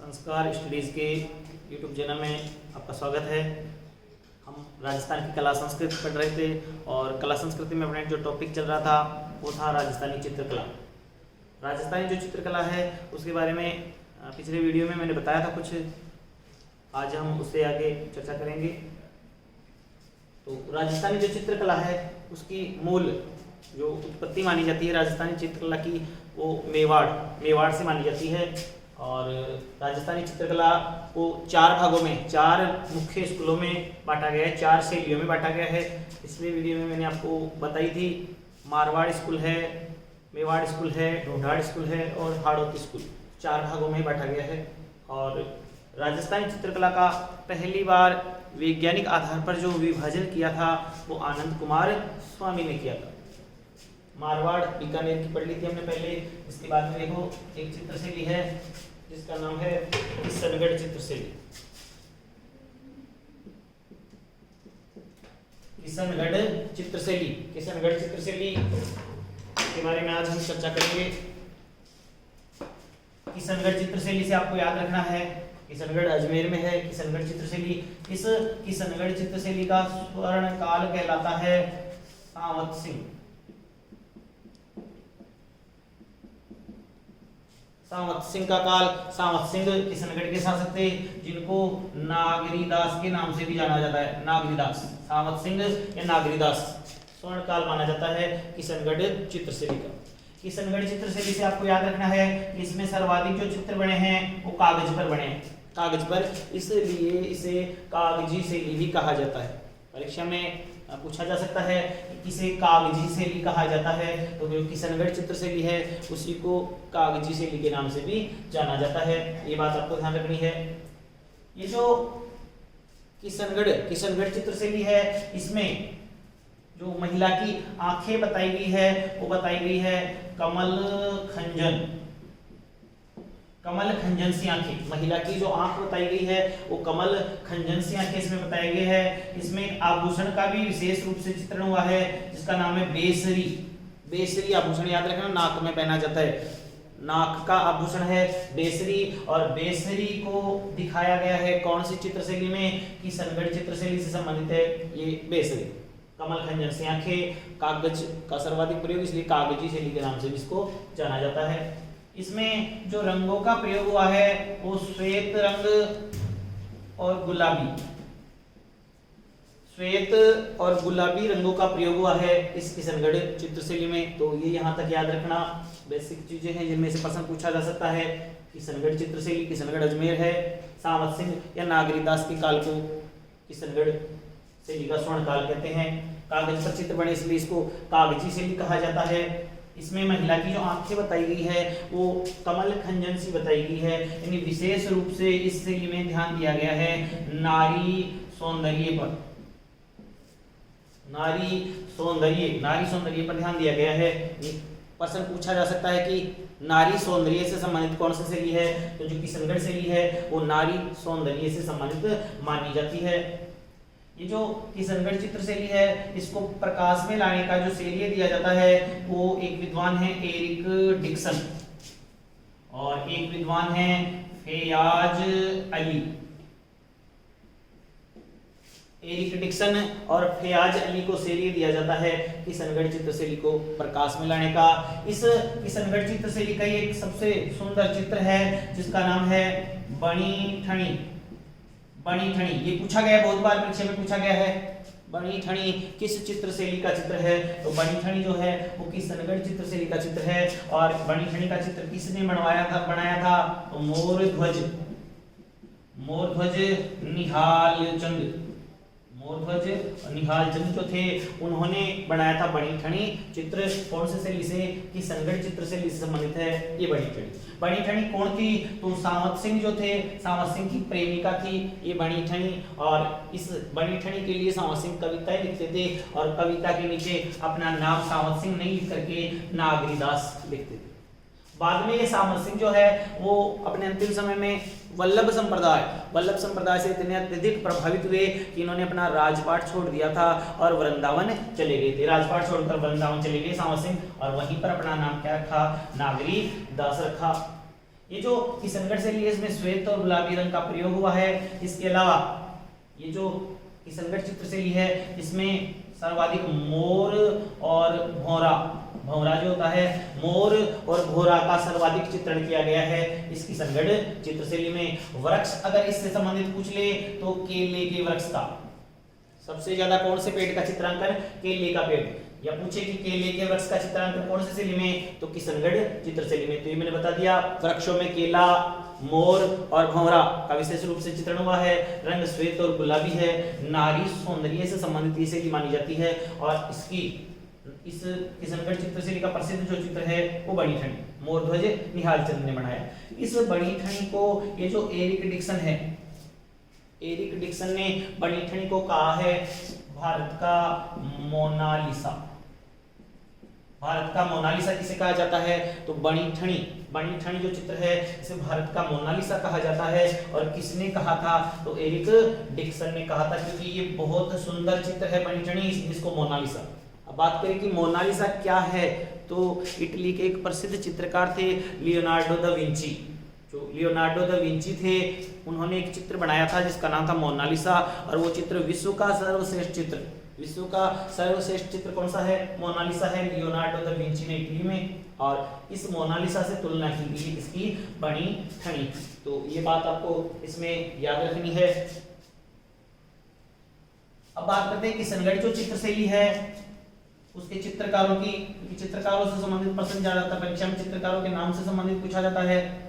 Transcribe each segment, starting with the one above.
संस्कार स्टडीज़ के YouTube channel में आपका स्वागत है। हम राजस्थान की कला संस्कृति पढ़ रहे थे और कला संस्कृति में अपने जो टॉपिक चल रहा था वो था राजस्थानी चित्रकला। राजस्थानी जो चित्रकला है उसके बारे में पिछले वीडियो में मैंने बताया था कुछ, आज हम उससे आगे चर्चा करेंगे। तो राजस्थानी जो चित्रकला है उसकी मूल जो उत्पत्ति मानी जाती है राजस्थानी चित्रकला की वो मेवाड़ से मानी जाती है। और राजस्थानी चित्रकला को चार भागों में, चार मुख्य स्कूलों में बांटा गया है, चार शैलियों में बांटा गया है। पिछले वीडियो में मैंने आपको बताई थी, मारवाड़ स्कूल है, मेवाड़ स्कूल है, ढूंढाड़ स्कूल है और हाड़ौती स्कूल, चार भागों में बांटा गया है। और राजस्थानी चित्रकला का पहली बार वैज्ञानिक आधार पर जो विभाजन किया था वो आनंद कुमार स्वामी ने किया था। मारवाड़ बीकानेर की पढ़ ली थी हमने पहले। इसके बाद में देखो एक चित्रशैली है जिसका नाम है किशनगढ़ चित्रशैली। किशनगढ़ चित्रशैली के बारे में आज हम चर्चा करेंगे। किशनगढ़ चित्रशैली से आपको याद रखना है, किशनगढ़ अजमेर में है किशनगढ़ चित्रशैली। इस किशनगढ़ चित्रशैली का स्वर्ण काल कहलाता है सावत सिंह। सावत सिंह का काल, सावत सिंह किशनगढ़ के शासक थे जिनको नागरीदास के नाम से भी जाना जाता है। नागरीदास, सावत सिंह या नागरीदास स्वर्ण काल माना जाता है किशनगढ़ चित्रशैली का। किशनगढ़ चित्रशैली से आपको याद रखना है कि इसमें सर्वाधिक जो चित्र बने हैं वो कागज पर बने हैं, कागज पर, इसलिए इसे कागजी शैली भी कहा जाता है। परीक्षा में पूछा जा सकता है कि किसे कागजी शैली कहा जाता है, तो जो किशनगढ़ चित्रशैली है उसी को कागजी शैली के नाम से भी जाना जाता है। ये बात आपको ध्यान रखनी है। ये जो किशनगढ़ चित्रशैली है इसमें जो महिला की आंखें बताई गई है वो बताई गई है कमल खंजन सी आंखें। महिला की जो आंख बताई गई है वो कमल खंजन सी आंखें इसमें बताई गई है। इसमें एक आभूषण का भी विशेष रूप से चित्रण हुआ है जिसका नाम है बेसरी। बेसरी आभूषण याद रखना, नाक में पहना जाता है, नाक का आभूषण है बेसरी। और बेसरी को दिखाया गया है कौन सी चित्रशैली में? किशनगढ़ चित्रशैली से संबंधित है ये बेसरी। कमल खंजन सी आंखें, कागज का सर्वाधिक प्रयोग, इसलिए कागजी शैली के नाम से भी इसको जाना जाता है। इसमें जो रंगों का प्रयोग हुआ है वो श्वेत रंग और गुलाबी, श्वेत और गुलाबी रंगों का प्रयोग हुआ है इस किशनगढ़ चित्रशैली में। तो ये यहाँ तक याद रखना बेसिक चीजें हैं जिनमें से प्रश्न पूछा जा सकता है। किशनगढ़ चित्रशैली, किशनगढ़ अजमेर है, सावत सिंह या नागरीदास के काल को किशनगढ़ शैली का स्वर्ण काल कहते हैं। कागज पर चित्र बने इसलिए इसको कागजी शैली कहा जाता है। इसमें महिला की जो आंखें बताई गई है वो कमल खंजन सी बताई गई है, यानी विशेष रूप से इस शैली में ध्यान दिया गया है नारी सौंदर्य पर, नारी सौंदर्य पर ध्यान दिया गया है। प्रश्न पूछा जा सकता है कि नारी सौंदर्य से संबंधित कौन सी शैली है? तो जो किशनगढ़ शैली है वो नारी सौंदर्य से संबंधित मानी जाती है। ये जो किशनगढ़ चित्रशैली है इसको प्रकाश में लाने का जो श्रेय दिया जाता है वो एक विद्वान है एरिक डिक्सन और एक विद्वान है फैयाज अली। एरिक डिक्सन और फैयाज अली को श्रेय दिया जाता है किशनगढ़ चित्रशैली को प्रकाश में लाने का। इस किशनगढ़ चित्रशैली का एक सबसे सुंदर चित्र है जिसका नाम है बणी ठणी। ये पूछा गया, बहुत बार परीक्षा में पूछा गया है। बणी ठणी किस चित्रशैली का चित्र है? तो बणी ठणी जो है वो किशनगढ़ चित्रशैली का चित्र है। और बणी ठणी का चित्र किसने बनाया था? तो मोर ध्वज निहाल चंद जो थे उन्होंने बनाया था बणी ठणी चित्र। कौन से शैली से? किशनगढ़ चित्रशैली से संबंधित है ये बणी ठणी कौन थी? तो सावत सिंह जो थे, सावत सिंह की प्रेमिका थी ये बणी ठणी। और इस बणी ठणी के लिए सावत सिंह कविताएं लिखते थे और कविता के नीचे अपना नाम सावत सिंह नहीं लिख करके नागरीदास लिखते थे। बाद में ये सावत सिंह जो है वो अपने अंतिम समय में वल्लभ संप्रदाय से इतने अत्यधिक प्रभावित हुए कि इन्होंने अपना राजपाट छोड़ दिया था और वृंदावन चले गए थे। राजपाट छोड़कर वृंदावन चले गए सावत सिंह और वहीं पर अपना नाम क्या रखा? नागरीदास रखा। ये जो किशनगढ़ शैली है इसमें श्वेत और गुलाबी रंग का प्रयोग हुआ है। इसके अलावा ये जो किशनगढ़ चित्र शैली है इसमें सर्वाधिक मोर और भौरा, भौरा जो होता है मोर और भौरा का सर्वाधिक चित्रण किया गया है इस किशनगढ़ चित्रशैली में। वृक्ष अगर इससे संबंधित पूछ ले तो केले के वृक्ष का, सबसे ज्यादा कौन से पेड़ का चित्रांकन, केले का पेड़, या पूछे कि केले के वृक्ष का चित्रांकन कौन से शैली में, तो किशनगढ़ चित्रशैली में। तो ये मैंने बता दिया, वृक्षों में केला, मोर और भंवरा का विशेष रूप से चित्रण हुआ है। रंग श्वेत और गुलाबी है। नारी सौंदर्य से संबंधित ये शैली मानी जाती है और इसकी इस किशनगढ़ चित्रशैली का प्रसिद्ध जो चित्र है वो बड़ी ठनी, मोरध्वज निहाल चंद ने बनाया। इस बड़ी ठनी को ये जो एरिक डिक्सन है, एरिक डिक्सन ने बड़ी ठनी को कहा है भारत का मोनालिसा। भारत का मोनालिसा किसे कहा जाता है, तो बड़ी ठनी जो चित्र है इसे भारत का मोनालिसा कहा जाता है। और किसने कहा था, तो एरिक डिक्सन ने कहा था, क्योंकि ये बहुत सुंदर चित्र है बड़ी ठनी, जिसको मोनालिसा। अब बात करें कि मोनालिसा क्या है, तो इटली के एक प्रसिद्ध चित्रकार थे लियोनार्डो दा विंची। जो लियोनार्डो दा विंची थे उन्होंने एक चित्र बनाया था जिसका नाम था मोनालिसा, और वो चित्र विश्व का सर्वश्रेष्ठ चित्र, विश्व का सर्वश्रेष्ठ चित्र कौन सा है, मोनालिसा है, लियोनार्डो दा विंची ने इटली में। और इस मोनालिसा से तुलना की गई इसकी बड़ी ठनी। तो ये बात आपको इसमें याद रखनी है। अब बात करते हैं किशनगढ़ जो चित्रशैली है उसके चित्रकारों की, क्योंकि चित्रकारों से संबंधित प्रश्न जा जाता है परीक्षा में, चित्रकारों के नाम से संबंधित पूछा जाता है।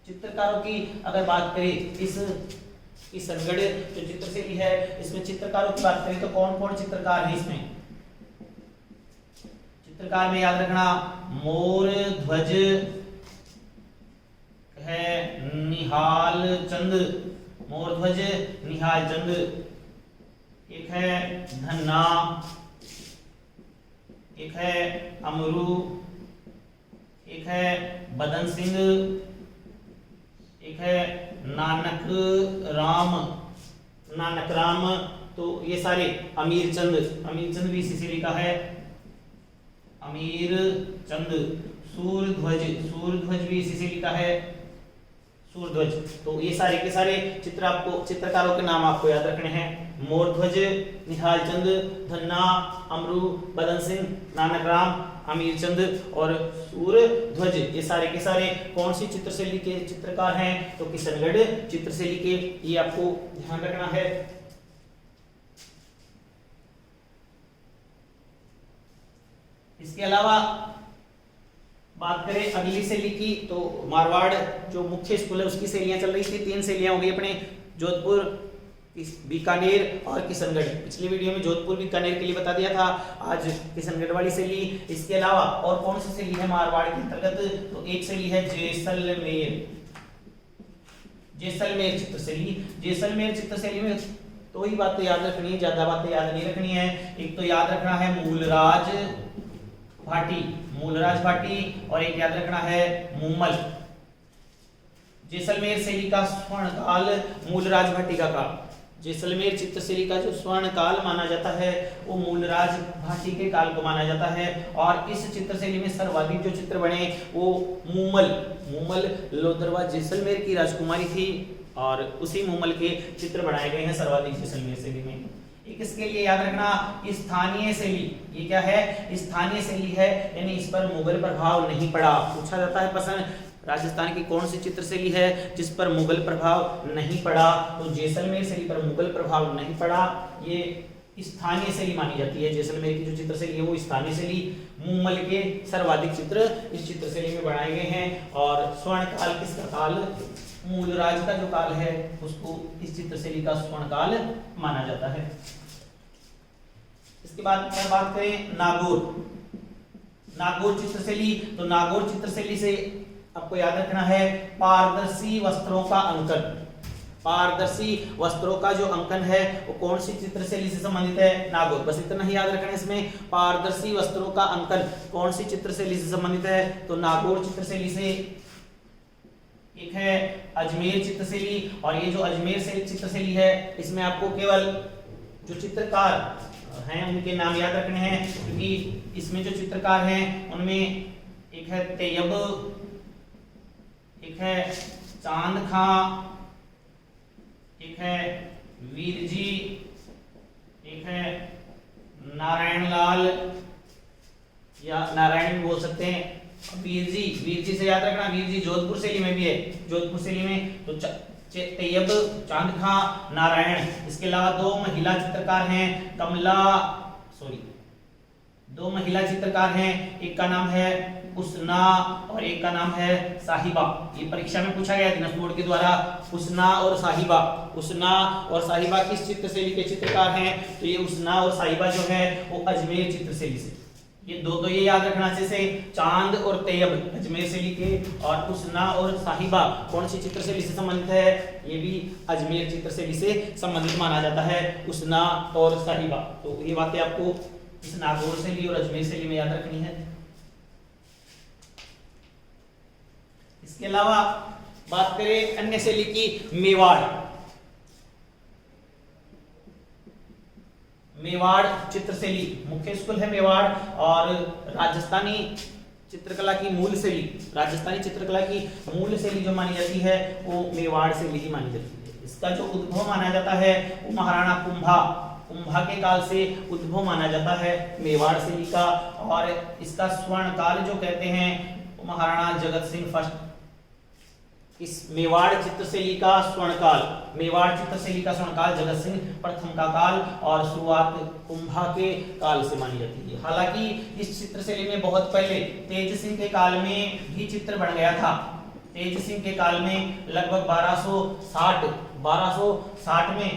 चित्रकारों की अगर बात करें, इस किशनगढ़ जो चित्रशैली है इसमें चित्रकारों की बात करें तो कौन कौन चित्रकार है इसमें, चित्रकार में याद रखना मोर ध्वज है निहाल चंद, मोर ध्वज निहाल चंद, एक है धन्ना, एक है अमरू, एक है बदन सिंह, एक है नानक राम। तो ये सारे अमीर चंद भी इसी शैली का है, अमीर चंद। सूरध्वज भी इसी शैली का है, सूरध्वज। तो ये सारे के सारे चित्र आपको, चित्रकारों के नाम आपको याद रखने हैं, मोरध्वज निहाल चंद, धन्ना, अमरू, बदन सिंह, नानक राम, अमीर चंद और सूरध्वज। ये सारे के सारे कौन सी चित्रशैली के चित्रकार हैं, तो किशनगढ़ चित्रशैली के, ये आपको ध्यान रखना है। इसके अलावा बात करें अगली शैली की, तो मारवाड़ जो मुख्य स्कूल है उसकी शैलियां चल रही थी। 3 शैलियां हो गई अपने, जोधपुर, बीकानेर और किशनगढ़। पिछले वीडियो में जोधपुर बीकानेर के लिए बता दिया था, आज किशनगढ़ वाली शैली। इसके अलावा और कौन सी शैली है मारवाड़ के अंतर्गत, तो एक शैली है जैसलमेर चित्रशैली। जैसलमेर चित्रशैली में तो ही बातें याद रखनी है, ज्यादा बातें याद नहीं रखनी है। एक तो याद रखना है मूलराज भाटी, और एक याद रखना है मूमल। जैसलमेर शैली का स्वर्ण काल मूलराज भाटी का काल, जैसलमेर चित्रशैली का जो स्वर्ण काल माना जाता है वो मूलराज भाटी के काल को माना जाता है। और इस चित्रशैली में सर्वाधिक जो चित्र बने वो मूमल लोदरवा जैसलमेर की राजकुमारी थी, और उसी मूमल के चित्र बनाए गए हैं सर्वाधिक जैसलमेर शैली में। एक इसके लिए याद रखना स्थानीय शैली, ये क्या है, स्थानीय शैली है, यानी इस पर मुगल प्रभाव नहीं पड़ा। पूछा जाता है प्रश्न, राजस्थान की कौन सी चित्रशैली है जिस पर मुगल प्रभाव नहीं पड़ा, तो जैसलमेर शैली पर मुगल प्रभाव नहीं पड़ा, ये स्थानीय शैली मानी जाती है। जैसलमेर की जो चित्रशैली है वो स्थानीय शैली। मूमल के सर्वाधिक चित्र इस चित्रशैली में बनाए गए हैं। और स्वर्ण काल किसका काल, मूलराज का जो काल है उसको इस चित्रशैली का स्वर्ण काल माना जाता है। इसके बाद बात करें नागौर चित्रशैली, तो नागौर चित्रशैली से आपको याद रखना है पारदर्शी वस्त्रों का अंकन। पारदर्शी वस्त्रों का जो अंकन है वो कौन सी चित्रशैली से संबंधित है, नागौर। बस इतना ही याद रखना है इसमें, पारदर्शी वस्त्रों का अंकन कौन सी चित्रशैली से संबंधित है, तो नागौर चित्रशैली से। एक है अजमेर चित्रशैली, और ये जो अजमेर से चित्रशैली है इसमें आपको केवल जो चित्रकार हैं उनके नाम याद रखने हैं, क्योंकि इसमें जो चित्रकार हैं उनमें एक है तैयब एक है चांद खां, एक है वीर जी, एक है नारायण लाल या नारायण भी बोल सकते हैं। वीर जी से याद रखना, वीर जी जोधपुर शैली में भी है, जोधपुर शैली में। तो तैयब, चांद खां, नारायण। इसके अलावा दो महिला चित्रकार हैं, दो महिला चित्रकार हैं, एक का नाम है उसना और एक का नाम है साहिबा। ये परीक्षा में पूछा गया दिनस बोर्ड के द्वारा, उसना और साहिबा। उसना और साहिबा किस चित्र शैली के चित्रकार हैं? तो ये उसना और साहिबा जो है वो अजमेर चित्र शैली से। ये दो तो ये याद रखना अच्छे से, चांद और तैयब अजमेर शैली के, और उसना और साहिबा कौन सी चित्र शैली से संबंधित है? ये भी अजमेर चित्र शैली से संबंधित माना जाता है, उसना और साहिबा। तो ये बातें आपको इस नागौर शैली और अजमेर शैली में याद रखनी है। इसके अलावा बात करें अन्य शैली की, मेवाड़ चित्र शैली मुख्य स्कूल है मेवाड़, और राजस्थानी चित्रकला की मूल शैली, राजस्थानी चित्रकला की मूल शैली जो मानी जाती है वो मेवाड़ शैली ही मानी जाती है। इसका जो उद्भव माना जाता है वो महाराणा कुंभा के काल से उद्भव माना जाता है मेवाड़ शैली का, और इसका स्वर्ण काल जो कहते हैं वो महाराणा जगत सिंह फर्स्ट। इस मेवाड़ चित्रशैली का स्वर्णकाल, मेवाड़ चित्रशैली का स्वर्णकाल जगत सिंह प्रथम का काल, और शुरुआत कुंभा के काल से मानी जाती है। हालांकि इस चित्रशैली में बहुत पहले तेज सिंह के काल में भी चित्र बन गया था। तेज सिंह के काल में लगभग 1260 में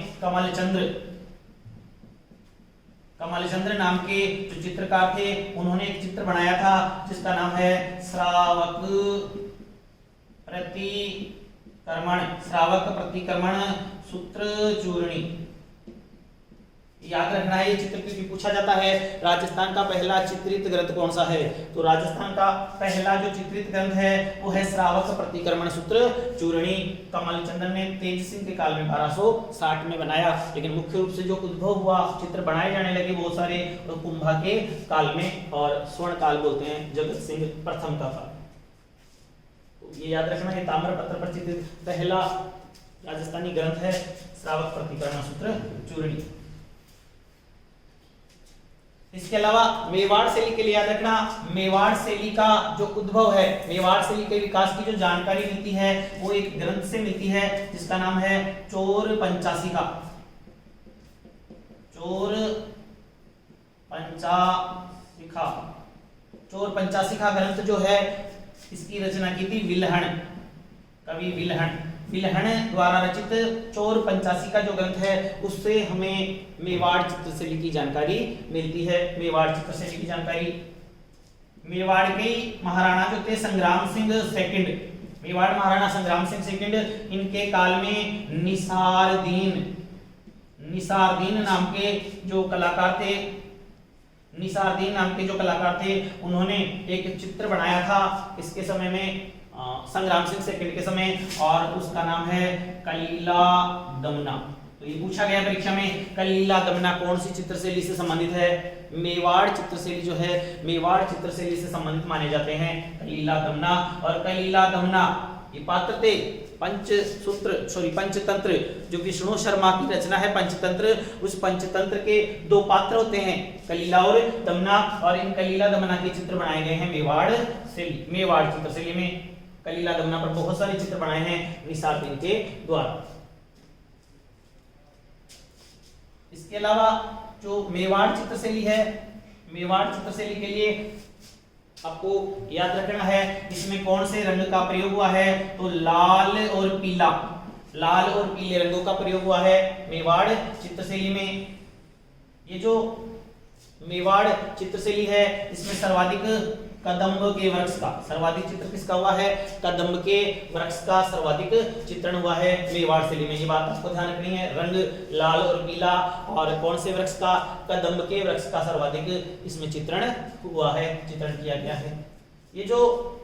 कमलचंद्र नाम के जो चित्रकार थे उन्होंने एक चित्र बनाया था जिसका नाम है श्रावक प्रतिक्रमण सूत्र चूर्णी। याद रखना है, ये चित्र क्योंकि पूछा जाता है राजस्थान का पहला चित्रित ग्रंथ कौन सा है? तो राजस्थान का पहला जो चित्रित ग्रंथ है वो है श्रावक प्रतिक्रमण सूत्र चूर्णी। कमलचंद्र ने तेज सिंह के काल में 1260 में बनाया, लेकिन मुख्य रूप से जो उद्भव हुआ, चित्र बनाए जाने लगे बहुत सारे, तो कुंभा के काल में, और स्वर्ण काल बोलते हैं जगत सिंह प्रथम का काल। ये याद रखना है, ताम्रपत्र पर चित्रित पहला राजस्थानी ग्रंथ है श्रावक प्रतिक्रमण सूत्र चूर्णी। इसके अलावा मेवाड़ शैली के लिए याद रखना, मेवाड़ शैली का जो उद्भव है, मेवाड़ शैली के विकास की जो जानकारी मिलती है वो एक ग्रंथ से मिलती है जिसका नाम है चोर पंचाशिखा ग्रंथ जो है इसकी रचना की थी कवि विल्हण द्वारा रचित चोर पंचाशिखा जो ग्रंथ है उससे हमें मेवाड़ चित्रशैली की जानकारी मिलती है। मेवाड़ चित्रशैली की जानकारी, मेवाड़ के महाराणा जो थे संग्राम सिंह सेकंड, मेवाड़ महाराणा संग्राम सिंह सेकंड, इनके काल में निसारदीन नाम के जो कलाकार थे उन्होंने एक चित्र बनाया था इसके समय में, संग्राम सिंह सेकंड के समय, और उसका नाम है कलीला दमना। तो ये पूछा गया परीक्षा में, कलीला दमना कौन सी चित्रशैली से संबंधित है? मेवाड़ चित्रशैली जो है मेवाड़ चित्रशैली से संबंधित माने जाते हैं कलीला दमना। और कलीला दमना ये पात्र थे पंचतंत्र, जो विष्णु शर्मा की रचना है पंचतंत्र, उस पंचतंत्र के दो पात्र होते हैं कलीला और दमना, और इन कलीला दमना के चित्र बनाए गए हैं मेवाड़ चित्रशैली में। कलीला दमना पर बहुत सारे चित्र बनाए हैं निसारदीन के द्वारा। इसके अलावा जो मेवाड़ चित्रशैली है, मेवाड़ चित्रशैली के लिए आपको याद रखना है इसमें कौन से रंग का प्रयोग हुआ है? तो लाल और पीले रंगों का प्रयोग हुआ है मेवाड़ चित्रशैली में। ये जो मेवाड़ चित्रशैली है इसमें सर्वाधिक कदम्ब के वृक्ष का, सर्वाधिक चित्र किसका हुआ है? कदम्ब के वृक्ष का सर्वाधिक चित्रण हुआ है मेवाड़ शैली में। ये बात आपको ध्यान रखनी है, रंग लाल और पीला, और कौन से वृक्ष का? कदम्ब के वृक्ष का सर्वाधिक इसमें चित्रण हुआ है, चित्रण किया गया है। ये जो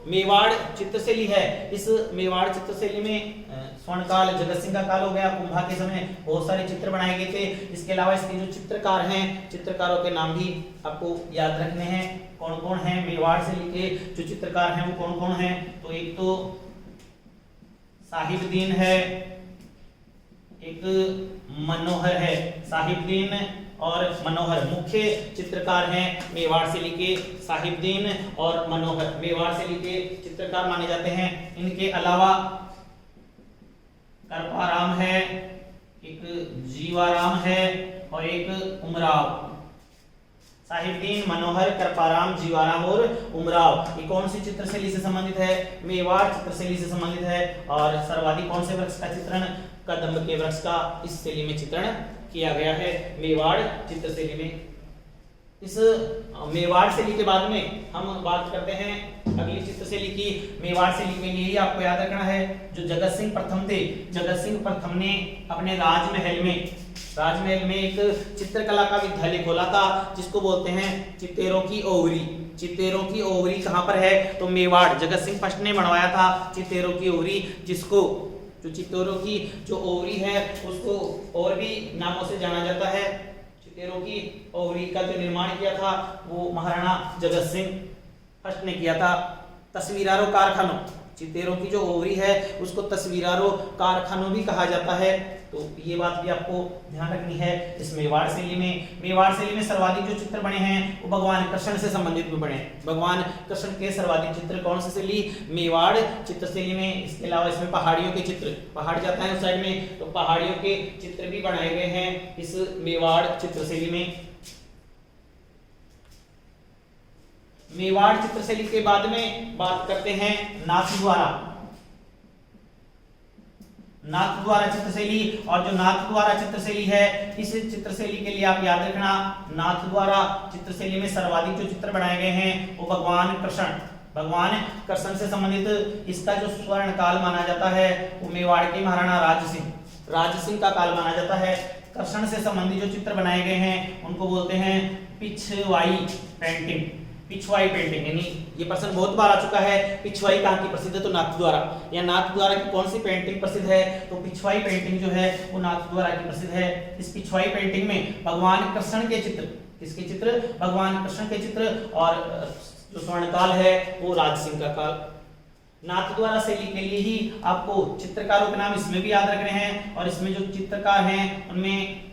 मेवाड़ चित्रशैली है, इस मेवाड़ चित्रशैली में स्वर्णकाल जगत सिंह का काल हो गया, कुंभा के समय बहुत सारे चित्र बनाए गए थे। इसके अलावा इसके जो चित्रकार हैं, चित्रकारों के नाम भी आपको याद रखने हैं। कौन कौन हैं मेवाड़ शैली के जो चित्रकार हैं वो कौन कौन हैं? तो एक तो साहिबदीन है, एक मनोहर है। साहिबदीन और मनोहर मुख्य चित्रकार हैं मेवाड़ शैली के। साहिबदीन और मनोहर मेवाड़ शैली के चित्रकार माने जाते हैं। इनके अलावा करपाराम है, एक जीवाराम है और एक उमराव। साहिबदीन, मनोहर, करपाराम, जीवाराम और उमराव ये कौन सी चित्रशैली से संबंधित है? मेवाड़ चित्रशैली से संबंधित है। और सर्वाधिक कौन से वृक्ष का चित्रण? कदम्ब के वृक्ष का इस शैली में चित्रण किया गया है, मेवाड़ चित्रशैली में। इस मेवाड़ शैली के बाद में हम बात करते हैं अगली चित्रशैली की। मेवाड़ शैली के लिए ही आपको याद रखना है जो जगत सिंह प्रथम थे, जगत सिंह प्रथम ने अपने राजमहल में एक चित्रकला का विद्यालय खोला था जिसको बोलते हैं चित्तेरों की ओवरी। चित्तेरों की ओवरी कहाँ पर है? तो मेवाड़। जगत सिंह फर्स्ट ने बनवाया था चित्तेरों की ओवरी, जिसको जो चित्तेरों की जो ओवरी है उसको और भी नामों से जाना जाता है। चित्तेरों की ओवरी का जो निर्माण किया था वो महाराणा जगत सिंह फर्स्ट ने किया था। तस्वीरारो कारखानों, चित्तेरों की जो ओवरी है उसको तस्वीरारो कारखानों भी कहा जाता है। तो ये बात भी आपको ध्यान रखनी है इस मेवाड़ शैली में। मेवाड़ शैली में सर्वाधिक जो चित्र बने हैं वो भगवान कृष्ण से संबंधित भी बने। भगवान कृष्ण के सर्वाधिक चित्र कौन सी शैली? मेवाड़ चित्रशैली में। इसके अलावा इसमें पहाड़ियों के चित्र, पहाड़ जाता है उस साइड में, तो पहाड़ियों के चित्र भी बनाए गए हैं इस मेवाड़ चित्रशैली में। मेवाड़ चित्रशैली के बाद में बात करते हैं नाथद्वारा। नाथद्वारा चित्रशैली। और जो नाथद्वारा चित्रशैली है इस चित्रशैली के लिए आप याद रखना, नाथद्वारा चित्रशैली में सर्वाधिक जो चित्र बनाए गए हैं वो भगवान कृष्ण से संबंधित इसका जो स्वर्ण काल माना जाता है वो मेवाड़ के महाराणा राज सिंह का काल माना जाता है। कृष्ण से संबंधित जो चित्र बनाए गए हैं उनको बोलते हैं पिछवाई पेंटिंग। यानी ये प्रश्न बहुत बार आ चुका है, पिछवाई कहाँ की प्रसिद्ध है? तो नाथद्वारा। या नाथद्वारा की कौन सी पेंटिंग प्रसिद्ध है? तो पिछवाई पेंटिंग जो है वो नाथद्वारा की प्रसिद्ध है। इस पिछवाई पेंटिंग में भगवान कृष्ण के चित्र, किसके चित्र? भगवान कृष्ण के चित्र। और जो स्वर्णकाल है वो राज सिंह का काल। नाथद्वारा शैली के लिए ही आपको चित्रकारों के नाम इसमें भी याद रखने हैं। और इसमें जो चित्रकार हैं उनमें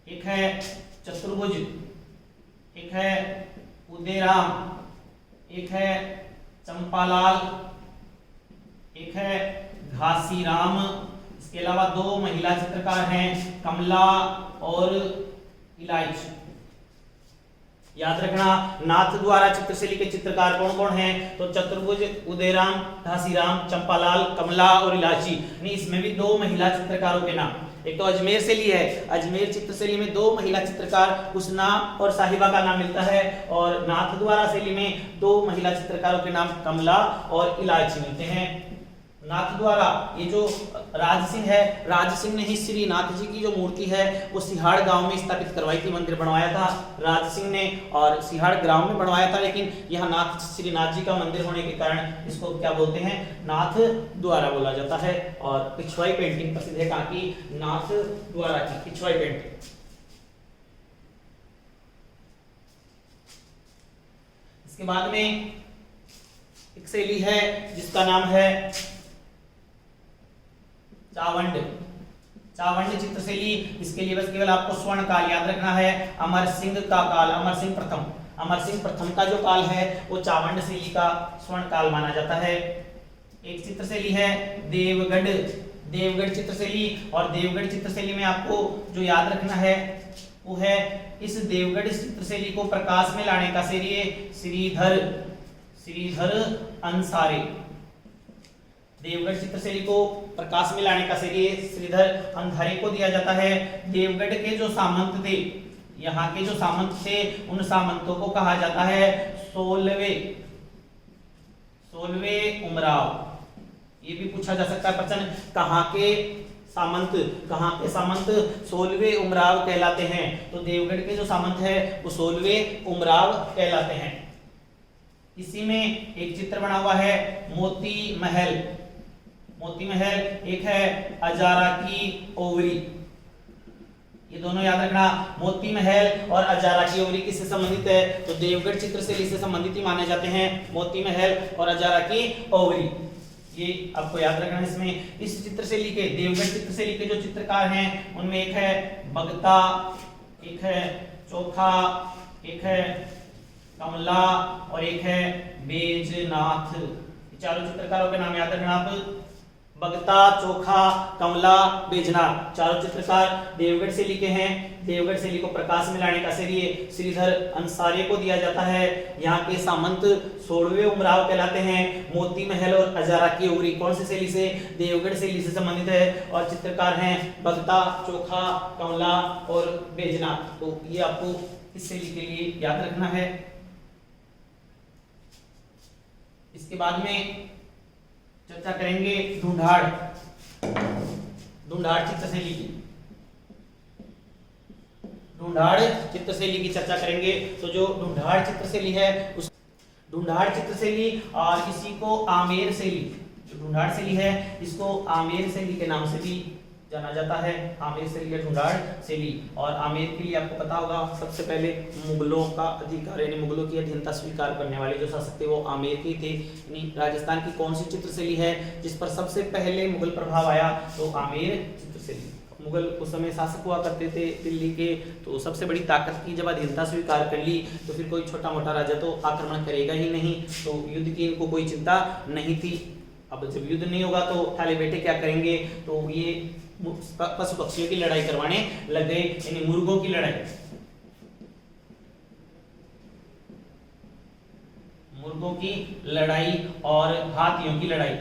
एक है चतुर्भुज, एक है उदयराम, एक है चंपालाल, एक है घासीराम। इसके अलावा दो महिला चित्रकार हैं कमला और इलायची। याद रखना नाथद्वारा चित्रशैली के चित्रकार कौन कौन हैं? तो चतुर्भुज, उदयराम, घासीराम, चंपालाल, कमला और इलायची। इसमें भी दो महिला चित्रकारों के नाम। एक तो अजमेर शैली है, अजमेर चित्रशैली में दो महिला चित्रकार हुस्ना और साहिबा का नाम मिलता है। और नाथद्वारा शैली में दो महिला चित्रकारों के नाम कमला और इलायची मिलते हैं। नाथद्वारा ये जो राज सिंह है, राज सिंह ने ही श्रीनाथ जी की जो मूर्ति है वो सिहाड़ गांव में स्थापित करवाई थी, मंदिर बनवाया था राज सिंह ने। और सिहाड़ गांव में बनवाया था, लेकिन यहाँ नाथ श्रीनाथ जी का मंदिर होने के कारण इसको क्या बोलते हैं? नाथद्वारा बोला जाता है। और पिछवाई पेंटिंग प्रसिद्ध है कहाँ की? नाथद्वारा की पिछवाई पेंटिंग। इसके बाद में एक शैली है जिसका नाम है चावंड चित्रशैली। इसके लिए बस केवल आपको स्वर्ण काल याद रखना है। अमर सिंह का काल, अमर सिंह प्रथम का जो काल है वो चावंड शैली का स्वर्ण काल माना जाता है। एक चित्रशैली है देवगढ़ चित्रशैली। और देवगढ़ चित्रशैली में आपको जो याद रखना है वो है इस देवगढ़ चित्रशैली को प्रकाश में लाने का श्रीधर अंसारी। देवगढ़ चित्रशैली को प्रकाश में लाने का श्रेय श्रीधर अंधारी को दिया जाता है। देवगढ़ के जो सामंत थे, यहाँ के जो सामंत थे, उन सामंतों को कहा जाता है सोलवे उमराव। ये भी पूछा जा सकता है प्रश्न, कहाँ के सामंत सोलवे उमराव कहलाते हैं? तो देवगढ़ के जो सामंत है वो सोलवे उमराव कहलाते हैं। इसी में एक चित्र बना हुआ है मोती महल, एक है अजारा की ओवरी। ये दोनों याद रखना, मोती महल और अजारा की ओवरी किससे संबंधित है? तो देवगढ़ चित्रशैली से संबंधित ही माने जाते हैं मोती महल और अजारा की ओवरी। ये आपको याद रखना है। इसमें इस चित्रशैली के, देवगढ़ चित्रशैली के जो चित्रकार हैं उनमें एक है बगता, एक है चोखा, एक है कमला और एक है बैजनाथ। चारों चित्रकारों के नाम याद रखना आप। बगता, चोखा, कमला, बैजनाथ चारों चित्रकार देवगढ़ शैली के हैं। देवगढ़ शैली को प्रकाश में लाने का श्रेय श्रीधर अंसारी को दिया जाता है। यहाँ के सामंत 16वें उमराव कहलाते हैं। मोती महल और हजारा की उगरी कौन सी शैली से? देवगढ़ शैली से संबंधित है। और चित्रकार हैं बगता, चोखा, कमला और बैजनाथ। तो ये आपको इस शैली के लिए याद रखना है। इसके बाद में चर्चा करेंगे ढूंढाड़ चित्रशैली की। ढूंढाड़ चित्रशैली की चर्चा करेंगे। तो जो ढूंढाड़ चित्रशैली है उस ढूंढाड़ चित्रशैली और इसी को आमेर शैली, जो ढूंढाड़ शैली है इसको आमेर शैली के नाम से भी जाना जाता है। आमेर शैली या ढूंढाड़ शैली। और आमेर के लिए आपको पता होगा सबसे पहले मुगलों का अधिकार यानी मुगलों की अधीनता स्वीकार करने वाले जो शासक थे वो आमेर के थे। यानी राजस्थान की कौन सी चित्रशैली है जिस पर सबसे पहले मुगल प्रभाव आया? तो आमेर चित्रशैली। मुगल उस समय शासक हुआ करते थे दिल्ली के, तो सबसे बड़ी ताकत की जब अधीनता स्वीकार कर ली तो फिर कोई छोटा मोटा राजा तो आक्रमण करेगा ही नहीं, तो युद्ध की इनको कोई चिंता नहीं थी। अब जब युद्ध नहीं होगा तो थाले बेटे क्या करेंगे? तो ये पशु पक्षियों की लड़ाई करवाने लग गए, यानी मुर्गों की लड़ाई। मुर्गों की लड़ाई और हाथियों की लड़ाई।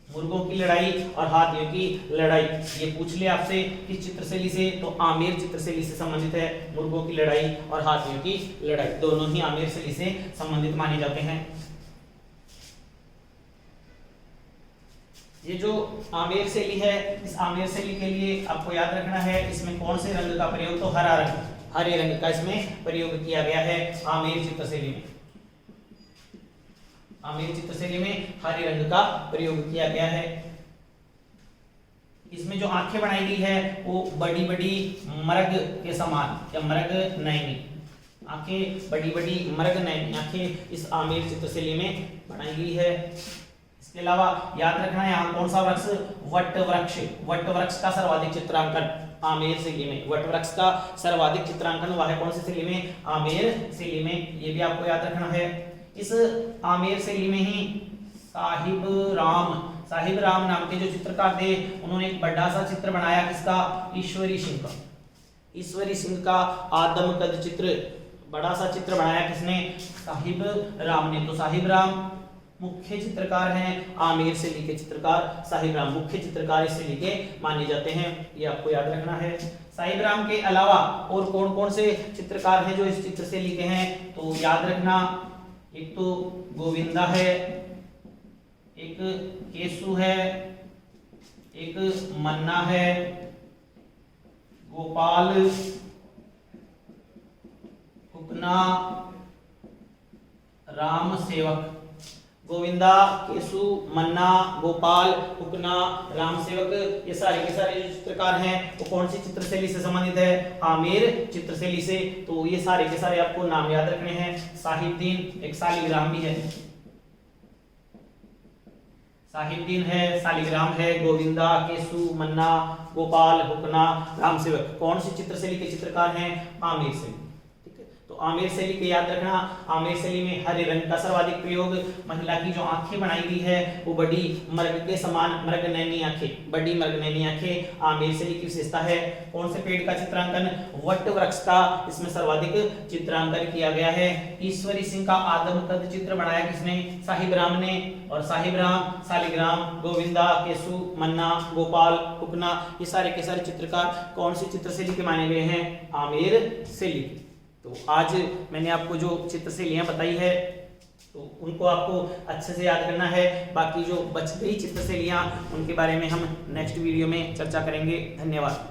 मुर्गों की लड़ाई और हाथियों की लड़ाई ये पूछ ले आपसे किस चित्रशैली से? तो आमेर चित्रशैली से संबंधित है। मुर्गों की लड़ाई और हाथियों की लड़ाई दोनों ही आमेर शैली से संबंधित माने जाते हैं। ये जो आमेर शैली है इस आमेर शैली के लिए आपको याद रखना है इसमें कौन से रंग का प्रयोग? तो हरा रंग, हरे रंग का इसमें प्रयोग किया गया है आमेर चित्रशैली में। आमेर चित्रशैली में हरे रंग का प्रयोग किया गया है। इसमें जो आंखें बनाई गई है वो बड़ी बड़ी मर्ग के समान या मर्ग नयनी आंखें, बड़ी बड़ी मर्ग नयनी आंखें इस आमेर चित्रशैली में बनाई गई है। इसके अलावा याद रखना है यहाँ कौन सा वृक्ष? वट वृक्ष। वट वृक्ष का सर्वाधिक चित्रांकन आमेर शैली में। वट वृक्ष का सर्वाधिक चित्रांकन हुआ है कौन सी शैली में? आमेर शैली में। ये भी आपको याद रखना है। इस आमेर शैली में ही साहिब राम नाम के जो चित्रकार थे उन्होंने एक बड़ा सा चित्र बनाया किसका? ईश्वरी सिंह का। ईश्वरी सिंह का आदम कद चित्र, बड़ा सा चित्र बनाया किसने? साहिब राम ने। तो साहिब राम मुख्य चित्रकार हैं आमेर शैली के चित्रकार। साहिब राम मुख्य चित्रकार इस शैली के माने जाते हैं, ये आपको याद रखना है। साहिब राम के अलावा और कौन कौन से चित्रकार हैं जो इस चित्र शैली के हैं? तो याद रखना एक तो गोविंदा है, एक केसु है, एक मन्ना है, गोपाल, हुकना, राम सेवक। गोविंदा, केसु, मन्ना, गोपाल, हुकना, राम सेवक ये सारे के सारे जो चित्रकार हैं वो कौन सी चित्रशैली से संबंधित है? आमेर चित्रशैली से। तो ये सारे के सारे आपको नाम याद रखने हैं। साहिबदीन, एक सालिग्राम भी है, साहिबदीन है, सालिग्राम है, गोविंदा, केसु, मन्ना, गोपाल, हुकना, राम सेवक कौन सी चित्रशैली के चित्रकार हैं? आमेर शैली। तो आमेर शैली के याद रखना, आमेर शैली में हरे रंग का सर्वाधिक प्रयोग। महिला की जो आंखें बनाई गई है वो बड़ी मर्ग के समान मर्ग नयनी आंखें, बड़ी मर्ग नयनी आंखें आमेर शैली की विशेषता है। कौन से पेड़ का चित्रांकन? वट वृक्ष का इसमें सर्वाधिक चित्रांकन किया गया है। ईश्वरी सिंह का आदम कद चित्र बनाया किसने? साहिब राम ने। और साहिब राम, सालिग्राम, गोविंदा, केसु, मन्ना, गोपाल, हुकना ये सारे के सारे चित्रकार कौन सी चित्रशैली के माने गए हैं? आमेर शैली। तो आज मैंने आपको जो चित्रशैलियां बताई है तो उनको आपको अच्छे से याद करना है। बाकी जो बच गई चित्रशैलियां उनके बारे में हम नेक्स्ट वीडियो में चर्चा करेंगे। धन्यवाद।